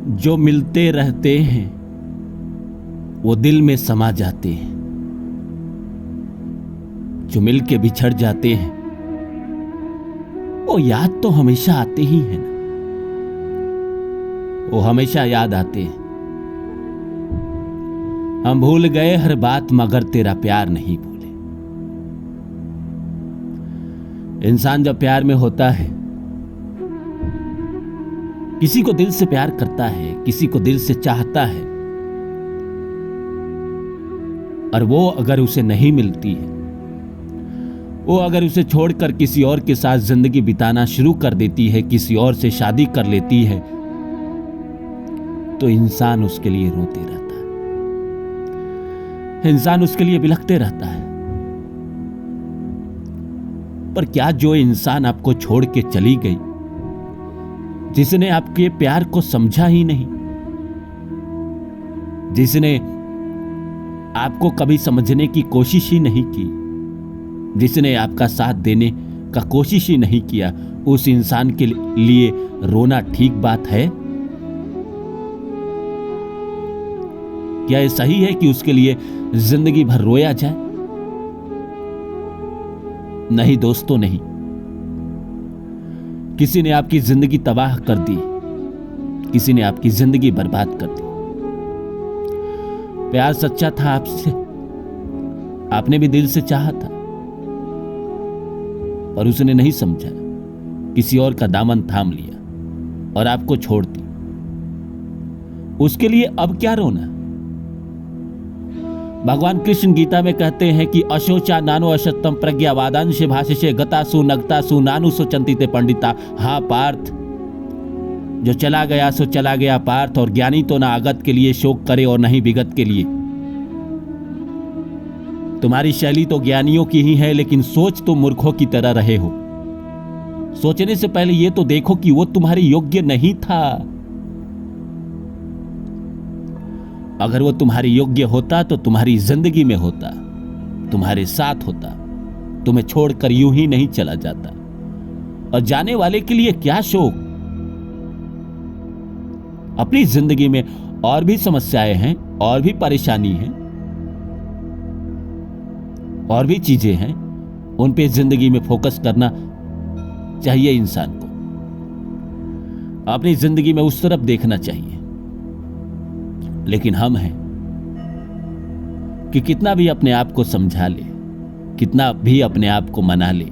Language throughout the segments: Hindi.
जो मिलते रहते हैं वो दिल में समा जाते हैं, जो मिलके बिछड़ जाते हैं वो याद तो हमेशा आते ही हैं ना, वो हमेशा याद आते हैं। हम भूल गए हर बात मगर तेरा प्यार नहीं भूले। इंसान जब प्यार में होता है, किसी को दिल से प्यार करता है, किसी को दिल से चाहता है, और वो अगर उसे नहीं मिलती है, वो अगर उसे छोड़कर किसी और के साथ जिंदगी बिताना शुरू कर देती है, किसी और से शादी कर लेती है, तो इंसान उसके लिए रोते रहता है, इंसान उसके लिए बिलखते रहता है। पर क्या जो इंसान आपको छोड़ के चली गई, जिसने आपके प्यार को समझा ही नहीं, जिसने आपको कभी समझने की कोशिश ही नहीं की, जिसने आपका साथ देने का कोशिश ही नहीं किया, उस इंसान के लिए रोना ठीक बात है? क्या ये सही है कि उसके लिए जिंदगी भर रोया जाए? नहीं दोस्तों, नहीं। किसी ने आपकी जिंदगी तबाह कर दी, किसी ने आपकी जिंदगी बर्बाद कर दी। प्यार सच्चा था आपसे, आपने भी दिल से चाहा था, और उसने नहीं समझा, किसी और का दामन थाम लिया और आपको छोड़ दी। उसके लिए अब क्या रोना? भगवान कृष्ण गीता में कहते हैं कि अशोचा नानो अशतम प्रज्ञावादांश भाषिषे गतासु नगतासु नानु सोचंतिते पंडिता। हा पार्थ, जो चला गया सो चला गया पार्थ, और ज्ञानी तो ना आगत के लिए शोक करे और नहीं विगत के लिए। तुम्हारी शैली तो ज्ञानियों की ही है, लेकिन सोच तो मूर्खों की तरह रहे हो। सोचने से पहले यह तो देखो कि वो तुम्हारे योग्य नहीं था। अगर वो तुम्हारे योग्य होता तो तुम्हारी जिंदगी में होता, तुम्हारे साथ होता, तुम्हें छोड़कर यूं ही नहीं चला जाता। और जाने वाले के लिए क्या शोक? अपनी जिंदगी में और भी समस्याएं हैं, और भी परेशानी है, और भी चीजें हैं, उन पे जिंदगी में फोकस करना चाहिए इंसान को। अपनी जिंदगी में उस तरफ देखना चाहिए। लेकिन हम हैं कि कितना भी अपने आप को समझा ले, कितना भी अपने आप को मना ले,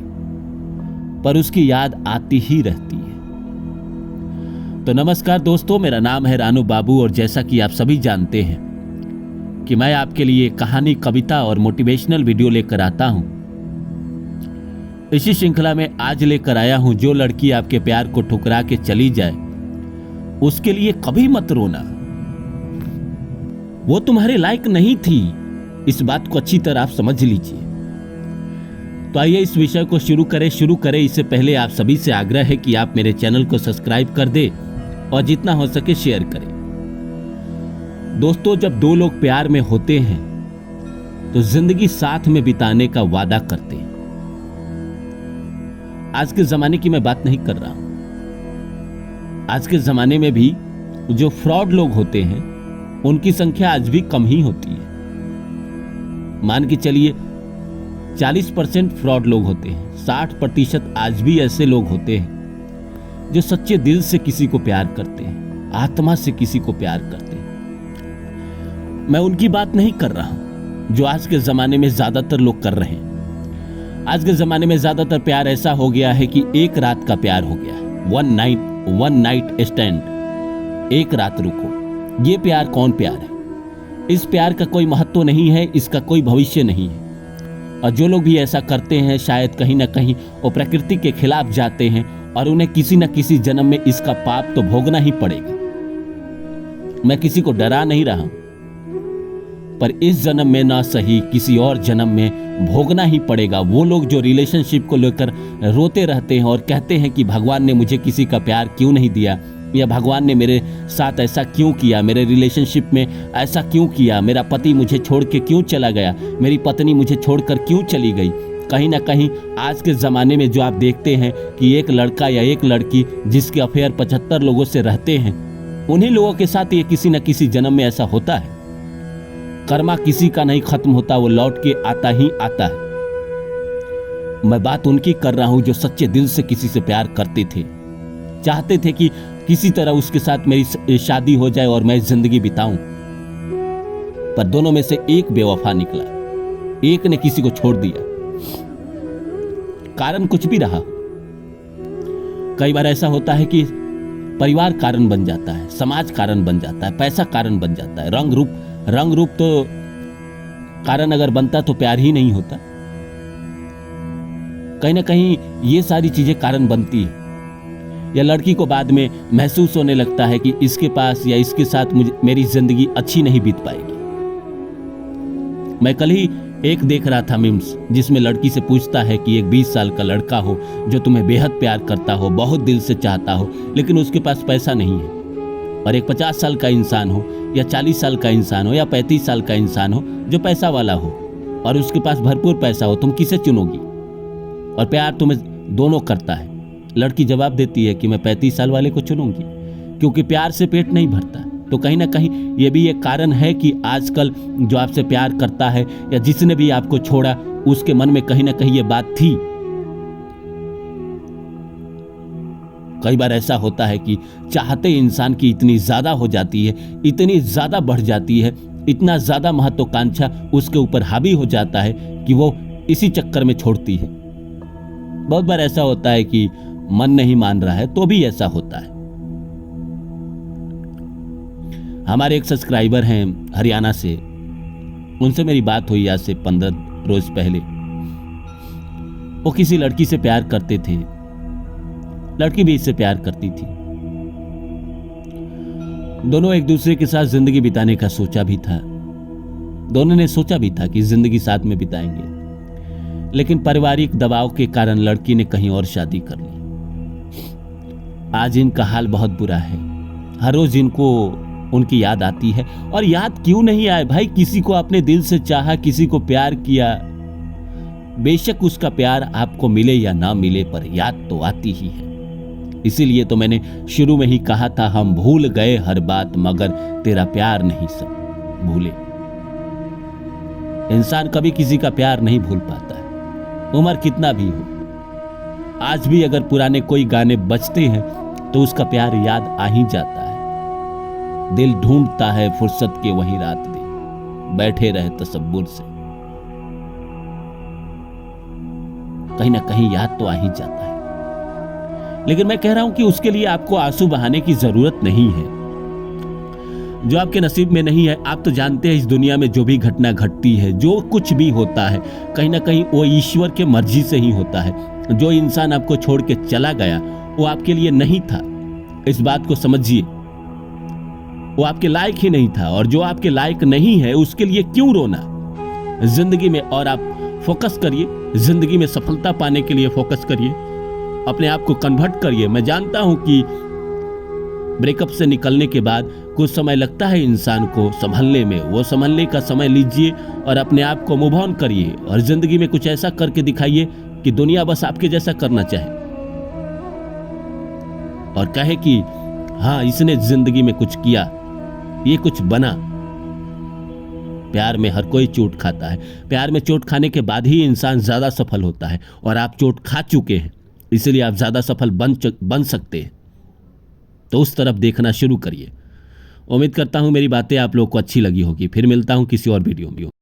पर उसकी याद आती ही रहती है। तो नमस्कार दोस्तों, मेरा नाम है रानू बाबू, और जैसा कि आप सभी जानते हैं कि मैं आपके लिए कहानी, कविता और मोटिवेशनल वीडियो लेकर आता हूं। इसी श्रृंखला में आज लेकर आया हूं, जो लड़की आपके प्यार को ठुकरा के चली जाए, उसके लिए कभी मत रोना। वो तुम्हारे लायक नहीं थी, इस बात को अच्छी तरह आप समझ लीजिए। तो आइए इस विषय को शुरू करें। इससे पहले आप सभी से आग्रह है कि आप मेरे चैनल को सब्सक्राइब कर दे और जितना हो सके शेयर करें। दोस्तों, जब दो लोग प्यार में होते हैं तो जिंदगी साथ में बिताने का वादा करते हैं। आज के जमाने की मैं बात नहीं कर रहा हूं। आज के जमाने में भी जो फ्रॉड लोग होते हैं उनकी संख्या आज भी कम ही होती है। मान के चलिए 40% फ्रॉड लोग होते हैं, 60% आज भी ऐसे लोग होते हैं जो सच्चे दिल से किसी को प्यार करते हैं, आत्मा से किसी को प्यार करते हैं। मैं उनकी बात नहीं कर रहा हूं जो आज के जमाने में ज्यादातर लोग कर रहे हैं। आज के जमाने में ज्यादातर प्यार ऐसा हो गया है कि एक रात का प्यार हो गया है, वन नाइट स्टैंड, एक रात रुको। ये प्यार कौन प्यार है? इस प्यार का कोई महत्व नहीं है, इसका कोई भविष्य नहीं है। और जो लोग भी ऐसा करते हैं, शायद कहीं ना कहीं वो प्रकृति के खिलाफ जाते हैं, और उन्हें किसी न किसी जन्म में इसका पाप तो भोगना ही पड़ेगा। मैं किसी को डरा नहीं रहा, पर इस जन्म में ना सही किसी और जन्म में भोगना ही पड़ेगा। वो लोग जो रिलेशनशिप को लेकर रोते रहते हैं और कहते हैं कि भगवान ने मुझे किसी का प्यार क्यों नहीं दिया, या भगवान ने मेरे साथ ऐसा क्यों किया, मेरे रिलेशनशिप में ऐसा क्यों किया, मेरा पति मुझे छोड़ के क्यों चला गया, मेरी पत्नी मुझे छोड़कर क्यों चली गई। कहीं ना कहीं आज के ज़माने में जो आप देखते हैं कि एक लड़का या एक लड़की जिसके अफेयर 75 लोगों से रहते हैं, उन्हीं लोगों के साथ ये किसी न किसी जन्म में ऐसा होता है। कर्मा किसी का नहीं खत्म होता, वो लौट के आता ही आता है। मैं बात उनकी कर रहा हूं जो सच्चे दिल से किसी से प्यार करते थे, चाहते थे कि किसी तरह उसके साथ मेरी शादी हो जाए और मैं जिंदगी बिताऊं। पर दोनों में से एक बेवफा निकला, एक ने किसी को छोड़ दिया। कारण कुछ भी रहा। कई बार ऐसा होता है कि परिवार कारण बन जाता है, समाज कारण बन जाता है, पैसा कारण बन जाता है, रंग रूप तो कारण अगर बनता तो प्यार ही नहीं होता। कहीं ना कहीं ये सारी चीजें कारण बनती है। या लड़की को बाद में महसूस होने लगता है कि इसके पास या इसके साथ मेरी जिंदगी अच्छी नहीं बीत पाएगी। मैं कल ही एक देख रहा था मीम्स, जिसमें लड़की से पूछता है कि एक 20 साल का लड़का हो जो तुम्हें बेहद प्यार करता हो, बहुत दिल से चाहता हो, लेकिन उसके पास पैसा नहीं है, और एक 50 साल का इंसान हो या 40 साल का इंसान हो या 35 साल का इंसान हो जो पैसा वाला हो और उसके पास भरपूर पैसा हो, तुम किसे चुनोगी? और प्यार तुम्हें दोनों करता है। लड़की जवाब देती है कि मैं 35 साल वाले को चुनूंगी, क्योंकि प्यार से पेट नहीं भरता। तो कहीं ना कहीं ये भी एक कारण है कि आजकल जो आपसे प्यार करता है या जिसने भी आपको छोड़ा, उसके मन में कहीं ना कहीं ये बात थी। कई बार ऐसा होता है कि चाहते इंसान की इतनी ज्यादा हो जाती है, इतनी ज्यादा बढ़ जाती है, इतना ज्यादा महत्वाकांक्षा उसके ऊपर हावी हो जाता है कि वो इसी चक्कर में छोड़ती है। बहुत बार ऐसा होता है कि मन नहीं मान रहा है तो भी ऐसा होता है। हमारे एक सब्सक्राइबर हैं हरियाणा से, उनसे मेरी बात हुई आज से 15 रोज पहले। वो किसी लड़की से प्यार करते थे, लड़की भी इससे प्यार करती थी। दोनों एक दूसरे के साथ जिंदगी बिताने का सोचा भी था, दोनों ने सोचा भी था कि जिंदगी साथ में बिताएंगे, लेकिन पारिवारिक दबाव के कारण लड़की ने कहीं और शादी कर ली। आज इनका हाल बहुत बुरा है। हर रोज इनको उनकी याद आती है, और याद क्यों नहीं आए भाई? किसी को अपने दिल से चाहा, किसी को प्यार किया, बेशक उसका प्यार आपको मिले या ना मिले, पर याद तो आती ही है। इसीलिए तो मैंने शुरू में ही कहा था, हम भूल गए हर बात मगर तेरा प्यार नहीं सब भूले। इंसान कभी किसी का प्यार नहीं भूल पाता है, उम्र कितना भी हो। आज भी अगर पुराने कोई गाने बजते हैं तो उसका प्यार याद आ ही जाता है। दिल ढूंढता है फुर्सत के वही रात दिन, बैठे रहे तसब्बुर से, कहीं ना कहीं याद तो आ ही जाता है। लेकिन मैं कह रहा हूं कि उसके लिए आपको आंसू बहाने की जरूरत नहीं है। जो आपके नसीब में नहीं है, आप तो जानते हैं इस दुनिया में जो भी घटना घटती है, जो कुछ भी होता है, कहीं ना कहीं वो ईश्वर के मर्जी से ही होता है। जो इंसान आपको छोड़ के चला गया वो आपके लिए नहीं था, इस बात को समझिए। वो आपके लायक ही नहीं था, और जो आपके लायक नहीं है उसके लिए क्यों रोना जिंदगी में। और आप फोकस करिए, जिंदगी में सफलता पाने के लिए फोकस करिए, अपने आप को कन्वर्ट करिए। मैं जानता हूं कि ब्रेकअप से निकलने के बाद कुछ समय लगता है इंसान को संभलने में, वो संभलने का समय लीजिए और अपने आप को मूव ऑन करिए, और जिंदगी में कुछ ऐसा करके दिखाइए कि दुनिया बस आपके जैसा करना चाहे और कहे कि हाँ, इसने जिंदगी में कुछ किया, ये कुछ बना। प्यार में हर कोई चोट खाता है, प्यार में चोट खाने के बाद ही इंसान ज्यादा सफल होता है, और आप चोट खा चुके हैं, इसलिए आप ज्यादा सफल बन सकते हैं। तो उस तरफ देखना शुरू करिए। उम्मीद करता हूं मेरी बातें आप लोग को अच्छी लगी होगी। फिर मिलता हूं किसी और वीडियो में।